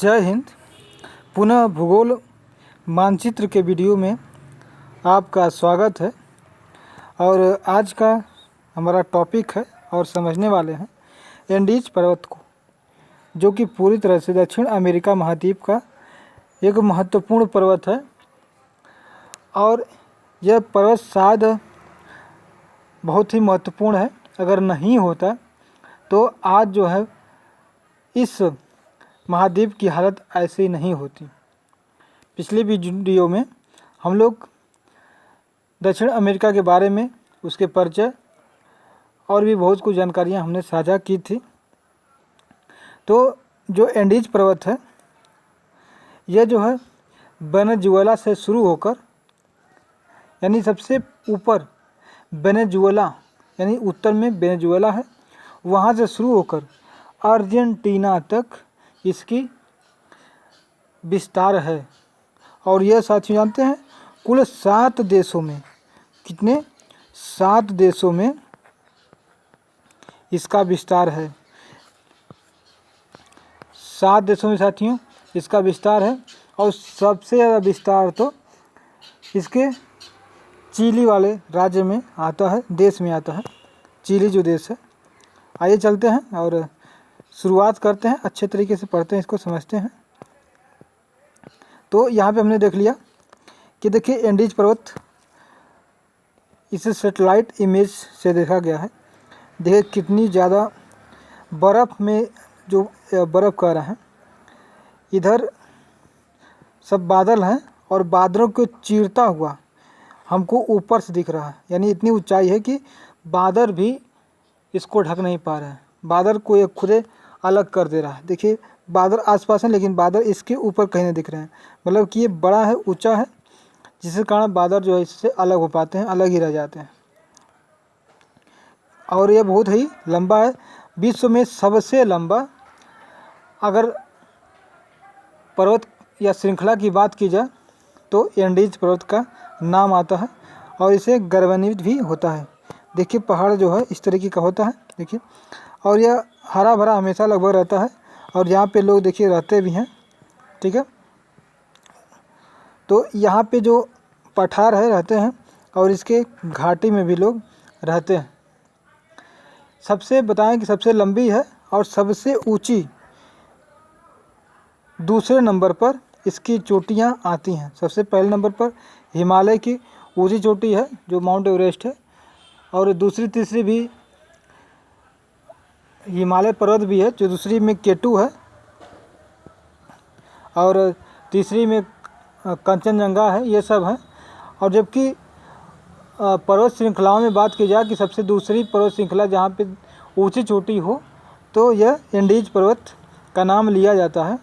जय हिंद। पुनः भूगोल मानचित्र के वीडियो में आपका स्वागत है। और आज का हमारा टॉपिक है और समझने वाले हैं एंडीज पर्वत को, जो कि पूरी तरह से दक्षिण अमेरिका महाद्वीप का एक महत्वपूर्ण पर्वत है। और यह पर्वत शायद बहुत ही महत्वपूर्ण है। अगर नहीं होता तो आज जो है इस महाद्वीप की हालत ऐसी नहीं होती। पिछले वीडियो में हम लोग दक्षिण अमेरिका के बारे में, उसके परिचय और भी बहुत कुछ जानकारियां हमने साझा की थी। तो जो एंडीज पर्वत है, यह जो है वेनेजुएला से शुरू होकर, यानी सबसे ऊपर वेनेजुएला यानी उत्तर में वेनेजुएला है, वहाँ से शुरू होकर अर्जेंटीना तक इसकी विस्तार है। और यह साथियों जानते हैं कुल 7 देशों में, कितने 7 देशों में इसका विस्तार है। 7 देशों में साथियों इसका विस्तार है। और सबसे ज़्यादा विस्तार तो इसके चिली वाले राज्य में आता है, देश में आता है, चिली जो देश है। आइए चलते हैं और शुरुआत करते हैं, अच्छे तरीके से पढ़ते हैं, इसको समझते हैं। तो यहाँ पे हमने देख लिया कि देखिए एंडीज पर्वत इसे सैटेलाइट इमेज से देखा गया है। देखिए कितनी ज़्यादा बर्फ़ में जो बर्फ़ कह रहे हैं, इधर सब बादल हैं और बादलों को चीरता हुआ हमको ऊपर से दिख रहा है। यानी इतनी ऊंचाई है कि बादल भी इसको ढक नहीं पा रहे हैं। बादल को ये खुदे अलग कर दे रहा है। देखिए बादल आसपास हैं लेकिन बादल इसके ऊपर कहीं नहीं दिख रहे हैं। मतलब कि ये बड़ा है, ऊंचा है, जिसके कारण बादल जो है इससे अलग हो पाते हैं, अलग ही रह जाते हैं। और ये बहुत ही लंबा है। विश्व में सबसे लंबा अगर पर्वत या श्रृंखला की बात की जाए तो एंडीज पर्वत का नाम आता है। और इसे गौरवान्वित भी होता है। देखिए पहाड़ जो है इस तरीके का होता है, देखिए। और यह हरा भरा हमेशा लगभग रहता है। और यहाँ पे लोग देखिए रहते भी हैं, ठीक है। तो यहाँ पे जो पठार है रहते हैं, और इसके घाटी में भी लोग रहते हैं। सबसे बताएं कि सबसे लंबी है और सबसे ऊंची दूसरे नंबर पर इसकी चोटियाँ आती हैं। सबसे पहले नंबर पर हिमालय की ऊंची चोटी है जो माउंट एवरेस्ट है। और दूसरी तीसरी भी हिमालय पर्वत भी है, जो दूसरी में केटू है, और तीसरी में कंचनजंगा है, ये सब है। और जबकि पर्वत श्रृंखलाओं में बात की जाए कि सबसे दूसरी पर्वत श्रृंखला जहाँ पे ऊंची चोटी हो, तो यह एंडीज पर्वत का नाम लिया जाता है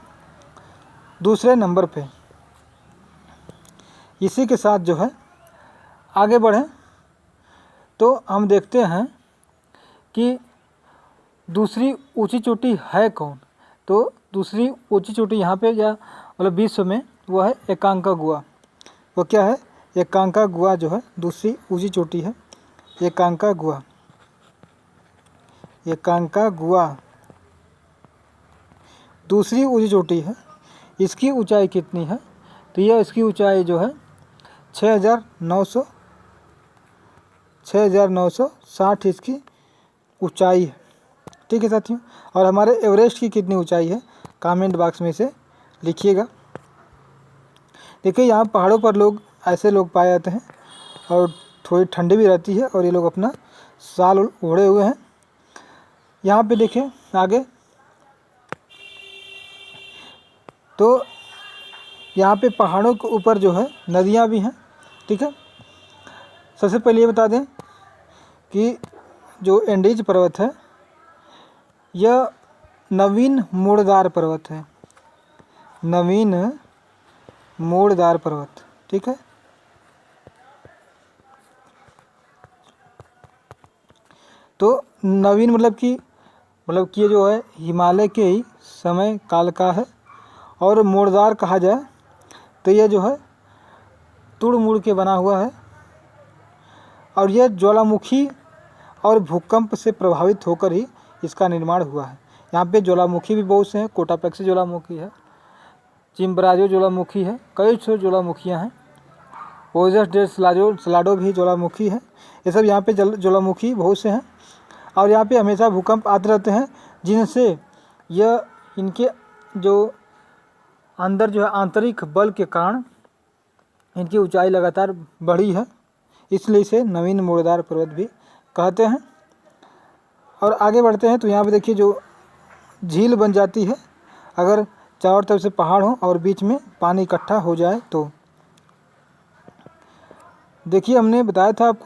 दूसरे नंबर पे। इसी के साथ जो है आगे बढ़ें तो हम देखते हैं कि दूसरी ऊंची चोटी है कौन। तो दूसरी ऊंची चोटी यहाँ पे या मतलब विश्व में वो है एकांकागुआ। वो क्या है? एकांकागुआ जो है दूसरी ऊंची चोटी है, एकांकागुआ। एकांकागुआ दूसरी ऊंची चोटी है। इसकी ऊंचाई कितनी है? तो यह इसकी ऊंचाई जो है 6,960 इसकी ऊंचाई है, ठीक है साथियों। और हमारे एवरेस्ट की कितनी ऊंचाई है कमेंट बॉक्स में से लिखिएगा। देखिए यहाँ पहाड़ों पर लोग ऐसे लोग पाए जाते हैं और थोड़ी ठंडी भी रहती है, और ये लोग अपना साल ओढ़े हुए हैं। यहाँ पे देखिए आगे, तो यहाँ पे पहाड़ों के ऊपर जो है नदियाँ भी हैं, ठीक है। सबसे पहले ये बता दें कि जो एंडीज पर्वत है यह नवीन मोड़दार पर्वत है, नवीन मोड़दार पर्वत, ठीक है। तो नवीन मतलब कि ये जो है हिमालय के ही समय काल का है। और मोड़दार कहा जाए तो यह जो है तुड़ मुड़ के बना हुआ है। और यह ज्वालामुखी और भूकंप से प्रभावित होकर ही इसका निर्माण हुआ है। यहाँ पे ज्वालामुखी भी बहुत से हैं, कोटापेक्सी ज्वालामुखी है, चिम्बराजो ज्वालामुखी है, कई सौ ज्वालामुखियाँ हैं। पोजस डे सलाडो भी ज्वालामुखी है। ये सब यहाँ पे ज्वालामुखी बहुत से हैं और यहाँ पे हमेशा भूकंप आते रहते हैं, जिनसे यह इनके जो अंदर जो है आंतरिक बल के कारण इनकी ऊंचाई लगातार बढ़ी है, इसलिए इसे नवीन मोड़दार पर्वत भी कहते हैं। और आगे बढ़ते हैं तो यहाँ पे देखिए जो झील बन जाती है अगर चारों तरफ से पहाड़ हो और बीच में पानी इकट्ठा हो जाए तो। देखिए हमने बताया था आपको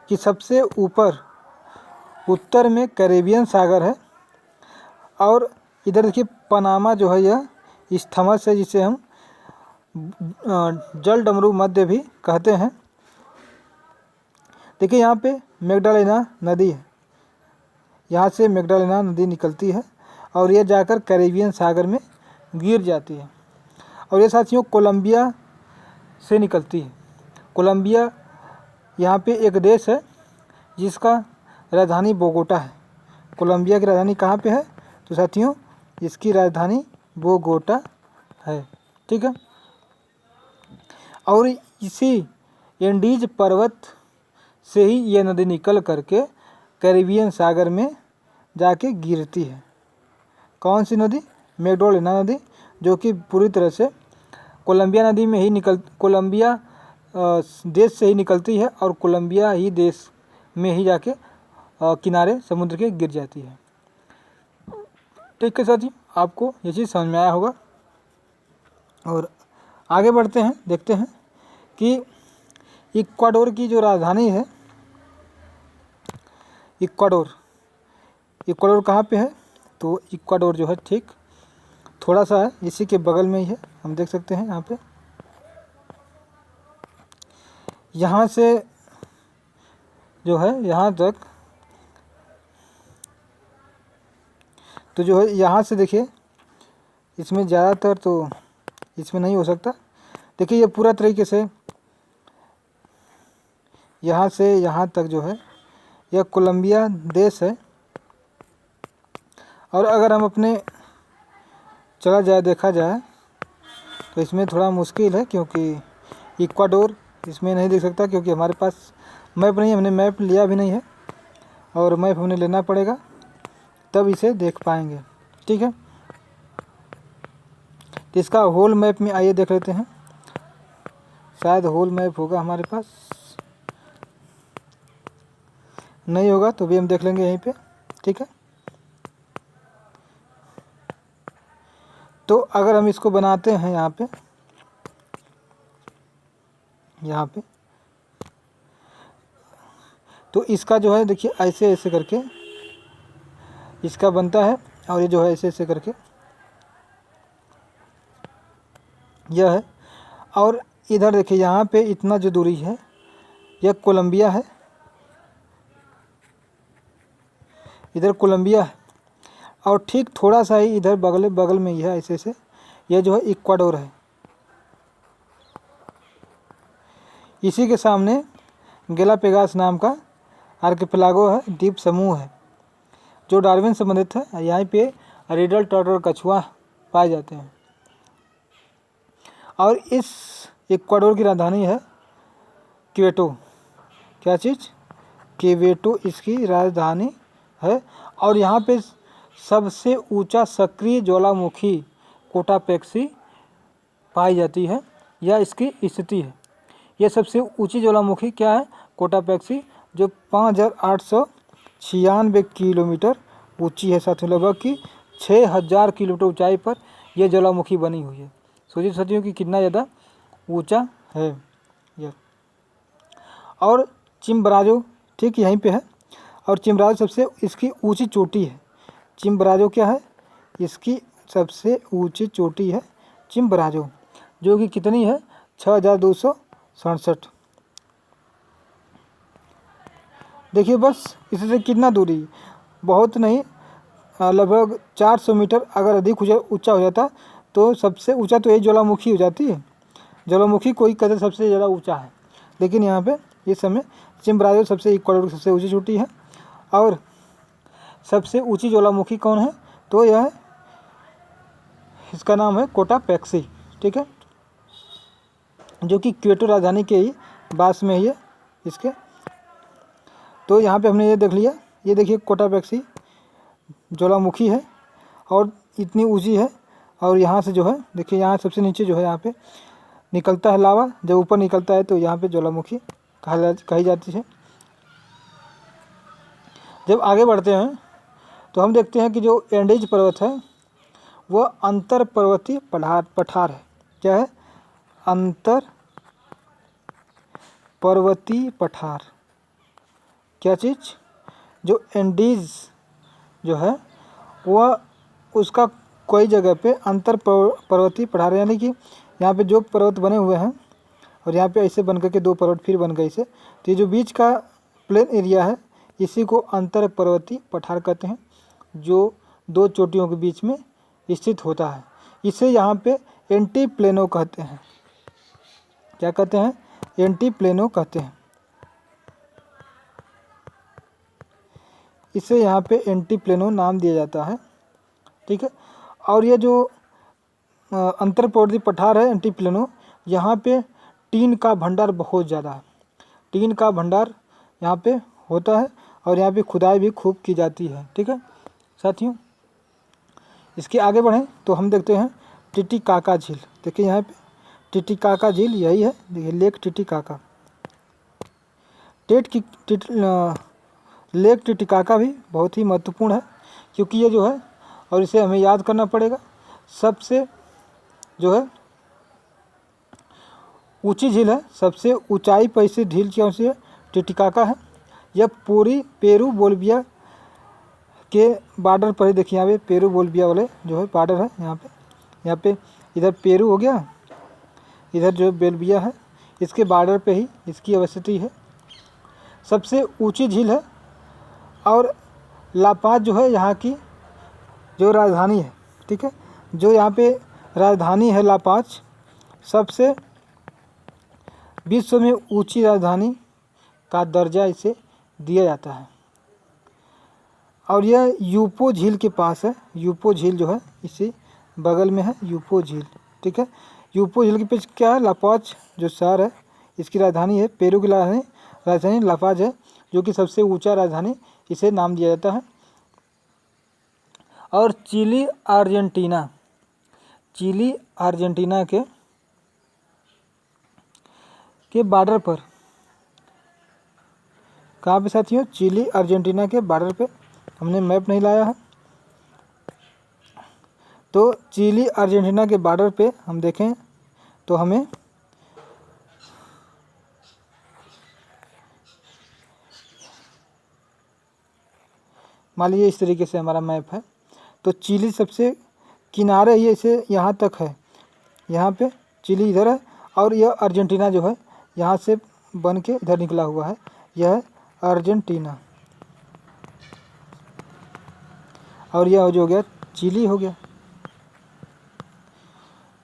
कि सबसे ऊपर उत्तर में कैरेबियन सागर है और इधर देखिए पनामा जो है यह स्थमस है, जिसे हम जल डमरू मध्य भी कहते हैं। देखिए यहाँ पे मैग्डालेना नदी है, यहाँ से मैग्डालेना नदी निकलती है और यह जाकर कैरेबियन सागर में गिर जाती है। और ये साथियों कोलंबिया से निकलती है। कोलंबिया यहाँ पे एक देश है जिसका राजधानी बोगोटा है। कोलंबिया की राजधानी कहाँ पे है तो साथियों इसकी राजधानी बोगोटा है, ठीक है। और इसी एंडीज पर्वत से ही ये नदी निकल करके कैरेबियन सागर में जाके गिरती है। कौन सी नदी? मैग्डालेना नदी, जो कि पूरी तरह से कोलंबिया नदी में ही कोलंबिया देश से ही निकलती है और कोलंबिया ही देश में ही जाके किनारे समुद्र के गिर जाती है। ठीक है साथी, आपको ये चीज़ समझ में आया होगा। और आगे बढ़ते हैं, देखते हैं कि इक्वाडोर की जो राजधानी है, इक्वाडोर कहाँ पे है तो इक्वाडोर जो है ठीक थोड़ा सा है, इसी के बगल में ही है। हम देख सकते हैं यहाँ पे, यहाँ से जो है यहाँ तक तो जो है यहाँ से देखिए इसमें ज़्यादातर तो इसमें नहीं हो सकता। देखिए ये पूरा तरीके से यहाँ से यहाँ तक जो है यह कोलंबिया देश है। और अगर हम अपने चला जाए देखा जाए तो इसमें थोड़ा मुश्किल है, क्योंकि इक्वाडोर इसमें नहीं देख सकता, क्योंकि हमारे पास मैप नहीं है, हमने मैप लिया भी नहीं है और मैप हमें लेना पड़ेगा तब इसे देख पाएंगे, ठीक है। तो इसका होल मैप में आइए देख लेते हैं, शायद होल मैप होगा हमारे पास, नहीं होगा तो भी हम देख लेंगे यहीं पे, ठीक है। तो अगर हम इसको बनाते हैं यहाँ पे तो इसका जो है देखिए ऐसे ऐसे करके इसका बनता है और ये जो है ऐसे ऐसे करके यह है। और इधर देखिए यहाँ पे इतना जो दूरी है यह कोलंबिया है, इधर कोलंबिया है और ठीक थोड़ा सा ही इधर बगल में ही है ऐसे ऐसे, यह जो है इक्वाडोर है। इसी के सामने गैलापेगोस नाम का आर्किपेलागो है, द्वीप समूह है, जो डार्विन से संबंधित है। यहाँ पे रेडल टर्टल कछुआ पाए जाते हैं। और इस इक्वाडोर की राजधानी है क्वेटो। क्या चीज़? क्वेटो इसकी राजधानी है। और यहाँ पे सबसे ऊंचा सक्रिय ज्वालामुखी कोटापेक्सी पाई जाती है, यह इसकी स्थिति है। यह सबसे ऊंची ज्वालामुखी क्या है? कोटापेक्सी, जो 5896 किलोमीटर ऊंची है। साथियों लगभग कि 6000 किलोमीटर ऊंचाई पर यह ज्वालामुखी बनी हुई है। सोचिए साथियों कि कितना ज़्यादा ऊंचा है यह। और चिम्बराजो ठीक यहीं पे है, और चिम्बराजो सबसे इसकी ऊंची चोटी है। चिम्बराजो क्या है? इसकी सबसे ऊंची चोटी है चिम्बराजो, जो कि कितनी है? 6267। देखिए बस इससे कितना दूरी, बहुत नहीं, लगभग 400 मीटर अगर अधिक ऊंचा हो जाता तो सबसे ऊंचा तो यही ज्वालामुखी हो जाती है। ज्वालामुखी कोई कहते सबसे ज़्यादा ऊंचा है, लेकिन यहाँ पे इस समय चिम्बराजो सबसे इक्वाडोर की सबसे ऊंची चोटी है। और सबसे ऊंची ज्वालामुखी कौन है? तो यह इसका नाम है कोटापैक्सी, ठीक है, जो कि क्योटो राजधानी के ही पास में ही है इसके। तो यहाँ पे हमने ये देख लिया, ये देखिए कोटापैक्सी ज्वालामुखी है और इतनी ऊंची है, और यहाँ से जो है देखिए यहाँ सबसे नीचे जो है यहाँ पे निकलता है लावा, जब ऊपर निकलता है तो यहाँ पे ज्वालामुखी कही जाती है। जब आगे बढ़ते हैं तो हम देखते हैं कि जो एंडीज पर्वत है वह अंतर पर्वतीय पठार है। क्या है? अंतर पर्वतीय पठार। क्या चीज़? जो एंडीज जो है वह उसका कोई जगह पे अंतर पर्वतीय पठार, यानी कि यहाँ पे जो पर्वत बने हुए हैं और यहाँ पे ऐसे बन करके दो पर्वत फिर बन गए इसे, तो ये जो बीच का प्लेन एरिया है इसी को अंतर पर्वतीय पठार कहते हैं, जो दो चोटियों के बीच में स्थित होता है। इसे यहाँ पे एंटी प्लेनो कहते हैं। क्या कहते हैं? एंटी प्लेनो कहते हैं। इसे यहाँ पे एंटी प्लेनो नाम दिया जाता है, ठीक है। और ये जो अंतर पर्वतीय पठार है एंटी प्लेनो, यहाँ पे टीन का भंडार बहुत ज़्यादा है। टीन का भंडार यहाँ पे होता है और यहाँ पे खुदाई भी खूब की जाती है, ठीक है साथियों। इसके आगे बढ़ें तो हम देखते हैं टिटिकाका झील। देखिए यहाँ पे टिटिकाका झील यही है, देखिए लेक टिटिकाका। लेक टिटिकाका भी बहुत ही महत्वपूर्ण है, क्योंकि ये जो है, और इसे हमें याद करना पड़ेगा, सबसे जो है ऊंची झील है, सबसे ऊंचाई पर स्थित झील कौन सी है? टिटिकाका है। यह पूरी पेरू बोलिविया के बॉर्डर पर ही, देखिए यहाँ पे पेरू बोलिविया वाले जो है बॉर्डर है, यहाँ पे इधर पेरू हो गया, इधर जो बोलिविया है, इसके बॉर्डर पे ही इसकी अवस्थिति है। सबसे ऊंची झील है और लापाज जो है यहाँ की जो राजधानी है, ठीक है, जो यहाँ पे राजधानी है लापाज, सबसे विश्व में ऊंची राजधानी का दर्जा इसे दिया जाता है। और यह यूपो झील के पास है। यूपो झील जो है इसी बगल में है, यूपो झील, ठीक है। यूपो झील के पीछे क्या है? लापाज जो शहर है, इसकी राजधानी है, पेरू की राजधानी लापाज है, जो कि सबसे ऊंचा राजधानी इसे नाम दिया जाता है। और चिली अर्जेंटीना के बॉर्डर पर, कहाँ पे साथियों? चिली अर्जेंटीना के बॉर्डर पे। हमने मैप नहीं लाया है, तो चिली अर्जेंटीना के बॉर्डर पे हम देखें तो हमें मान लीजिए इस तरीके से हमारा मैप है, तो चिली सबसे किनारे ये से यहाँ तक है, यहाँ पे चिली इधर है, और यह अर्जेंटीना जो है यहाँ से बन के इधर निकला हुआ है, यह है अर्जेंटीना, और यह जो हो गया चिली हो गया,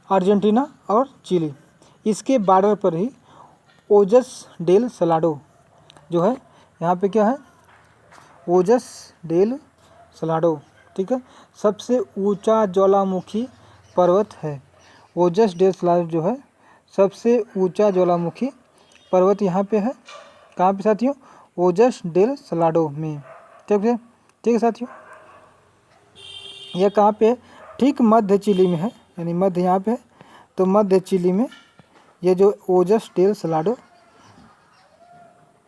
अर्जेंटीना और चिली। इसके बॉर्डर पर ही ओजस डेल सलाडो जो है, यहाँ पे क्या है? ओजस डेल सलाडो, ठीक है, सबसे ऊंचा ज्वालामुखी पर्वत है। ओजस डेल सलाडो जो है सबसे ऊंचा ज्वालामुखी पर्वत यहाँ पे है। कहाँ पे साथियों? ओजस डेल सलाडो में, ठीक है साथियों। यह कहाँ पे? ठीक मध्य चिली में है, यानी मध्य यहाँ पे है, तो मध्य चिली में ये जो ओजस डेल सलाडो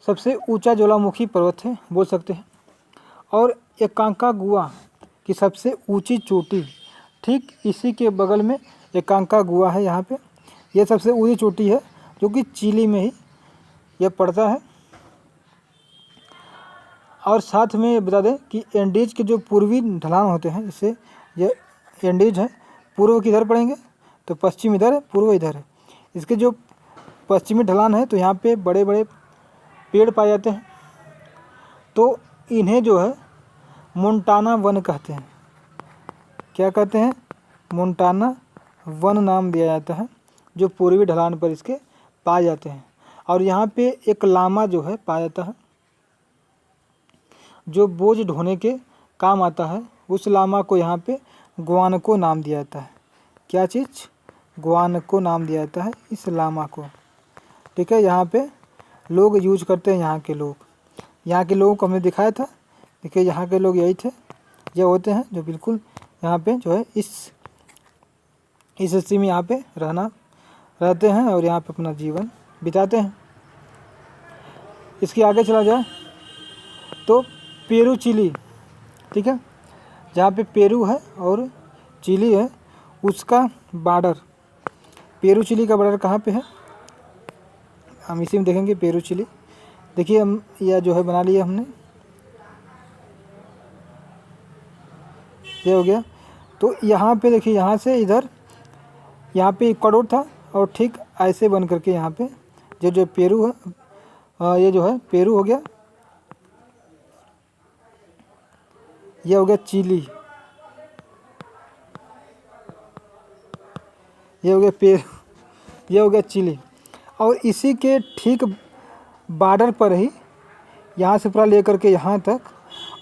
सबसे ऊंचा ज्वालामुखी पर्वत है, बोल सकते हैं। और एकांकागुआ की सबसे ऊंची चोटी ठीक इसी के बगल में एकांकागुआ है, यहाँ पे यह सबसे ऊंची चोटी है, जो कि चिली में ही यह पड़ता है। और साथ में ये बता दें कि एंडीज के जो पूर्वी ढलान होते हैं, इससे ये एंडीज है, पूर्व किधर पड़ेंगे? तो पश्चिम इधर है, पूर्व इधर है। इसके जो पश्चिमी ढलान है तो यहाँ पे बड़े बड़े पेड़ पाए जाते हैं, तो इन्हें जो है मोंटाना वन कहते हैं। क्या कहते हैं? मोंटाना वन नाम दिया जाता है, जो पूर्वी ढलान पर इसके पाए जाते हैं। और यहाँ पे एक लामा जो है पाया जाता है, जो बोझ ढोने के काम आता है। उस लामा को यहाँ पे गुआनको नाम दिया जाता है। क्या चीज़, गुआनको नाम दिया जाता है इस लामा को। ठीक है, यहाँ पे लोग यूज करते हैं, यहाँ के लोगों को हमने दिखाया था। देखिए यहाँ के लोग यही थे, ये होते हैं जो बिल्कुल यहाँ पे जो है इस स्थिति में यहाँ पे रहते हैं और यहाँ पे अपना जीवन बिताते हैं। इसके आगे चला जाए तो पेरू चिली, ठीक है, जहाँ पे पेरू है और चिली है उसका बॉर्डर, पेरू चिली का बॉर्डर कहाँ पे है हम इसी में देखेंगे। पेरू चिली देखिए, हम यह जो है बना लिया हमने, ये हो गया। तो यहाँ पे देखिए, यहाँ से इधर यहाँ पे इक्वाडोर था और ठीक ऐसे बन करके यहाँ पे जो पेरू है, ये जो है पेरू हो गया, ये हो गया चिली, ये हो गया पेरू, ये हो गया चिली। और इसी के ठीक बॉर्डर पर ही यहाँ से पूरा लेकर के यहाँ तक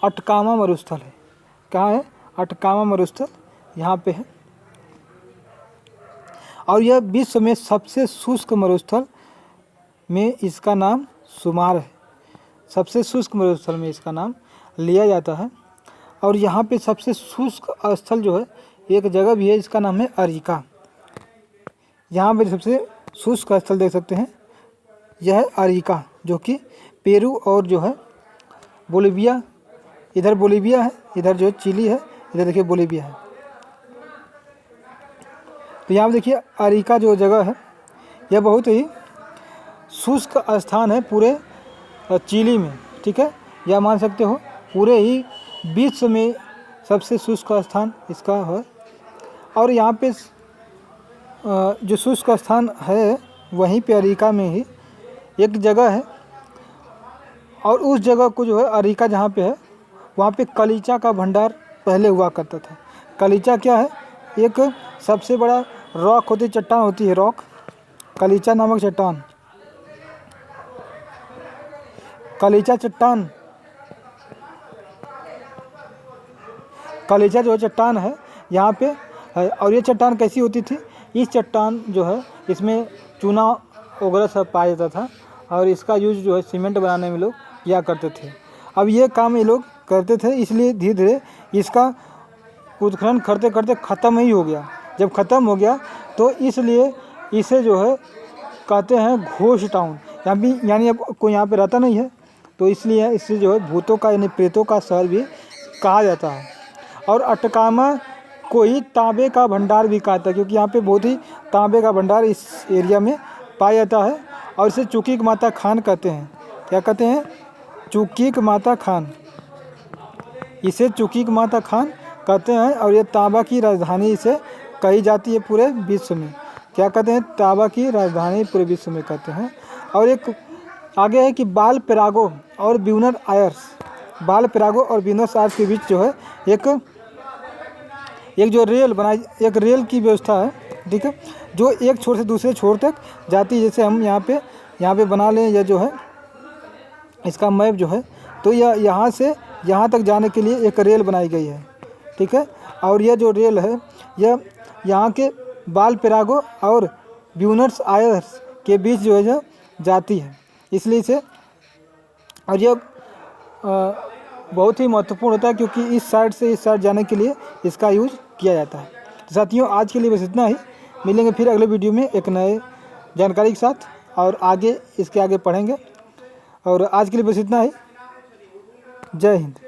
अटकामा मरुस्थल है। कहाँ है? अटकामा मरुस्थल यहाँ पे है। और यह विश्व में सबसे शुष्क मरुस्थल में इसका नाम शुमार है। सबसे शुष्क मरुस्थल में इसका नाम लिया जाता है। और यहाँ पे सबसे शुष्क स्थल जो है, एक जगह भी है, इसका नाम है अरिका। यहाँ पे सबसे शुष्क स्थल देख सकते हैं, यह है अरिका, जो कि पेरू और जो है बोलिविया, इधर बोलिविया है, इधर जो है चिली है, इधर देखिए बोलिविया है। तो यहाँ पे देखिए अरिका जो जगह है, यह बहुत ही शुष्क स्थान है पूरे चिली में। ठीक है, यह मान सकते हो पूरे ही विश्व में सबसे शुष्क स्थान इसका है। और यहाँ पे जो शुष्क स्थान है, वहीं पे अरिका में ही एक जगह है। और उस जगह को जो है अरिका जहाँ पे है, वहाँ पे कलीचा का भंडार पहले हुआ करता था। कलीचा क्या है? एक सबसे बड़ा रॉक होती, चट्टान होती है, रॉक, कलीचा नामक चट्टान, कलीचा चट्टान, कलीचा जो चट्टान है यहाँ पे है। और ये चट्टान कैसी होती थी? इस चट्टान जो है, इसमें चूना वगैरह सब पाया जाता था और इसका यूज जो है सीमेंट बनाने में लोग किया करते थे। अब ये काम ये लोग करते थे, इसलिए धीरे धीरे इसका उत्खनन करते करते ख़त्म ही हो गया। जब ख़त्म हो गया तो इसलिए इसे जो है कहते हैं घोस्ट टाउन। यहाँ भी यानी अब कोई यहाँ पे रहता नहीं है, तो इसलिए इसे जो है भूतों का यानी प्रेतों का शहर भी कहा जाता है। और अटकामा को ही तांबे का भंडार भी कहता है, क्योंकि यहाँ पे बहुत ही तांबे का भंडार इस एरिया में पाया जाता है। और इसे चुकीक माता खान कहते हैं। क्या कहते हैं? चुकीक माता खान, इसे चुकीक माता खान कहते हैं। और ये तांबा की राजधानी इसे कही जाती है पूरे विश्व में। क्या कहते हैं? तांबा की राजधानी पूरे विश्व में कहते हैं। और एक आगे है कि बाल पेरागो और ब्यूनस आयर्स, बाल पेरागो और ब्यूनस आयर्स के बीच जो है एक जो रेल बनाई, एक रेल की व्यवस्था है, ठीक है, जो एक छोर से दूसरे छोर तक जाती है। जैसे हम यहाँ पे बना लें, यह जो है इसका मैप जो है, तो यह यहाँ से यहाँ तक जाने के लिए एक रेल बनाई गई है। ठीक है, और यह जो रेल है, यह यहाँ के बाल पेरागो और ब्यूनस आयर्स के बीच जो है जाती है, इसलिए इसे, और यह बहुत ही महत्वपूर्ण होता है, क्योंकि इस साइड से इस साइड जाने के लिए इसका यूज किया जाता है। तो साथियों, आज के लिए बस इतना ही। मिलेंगे फिर अगले वीडियो में एक नए जानकारी के साथ, और आगे इसके आगे पढ़ेंगे। और आज के लिए बस इतना ही। जय हिंद।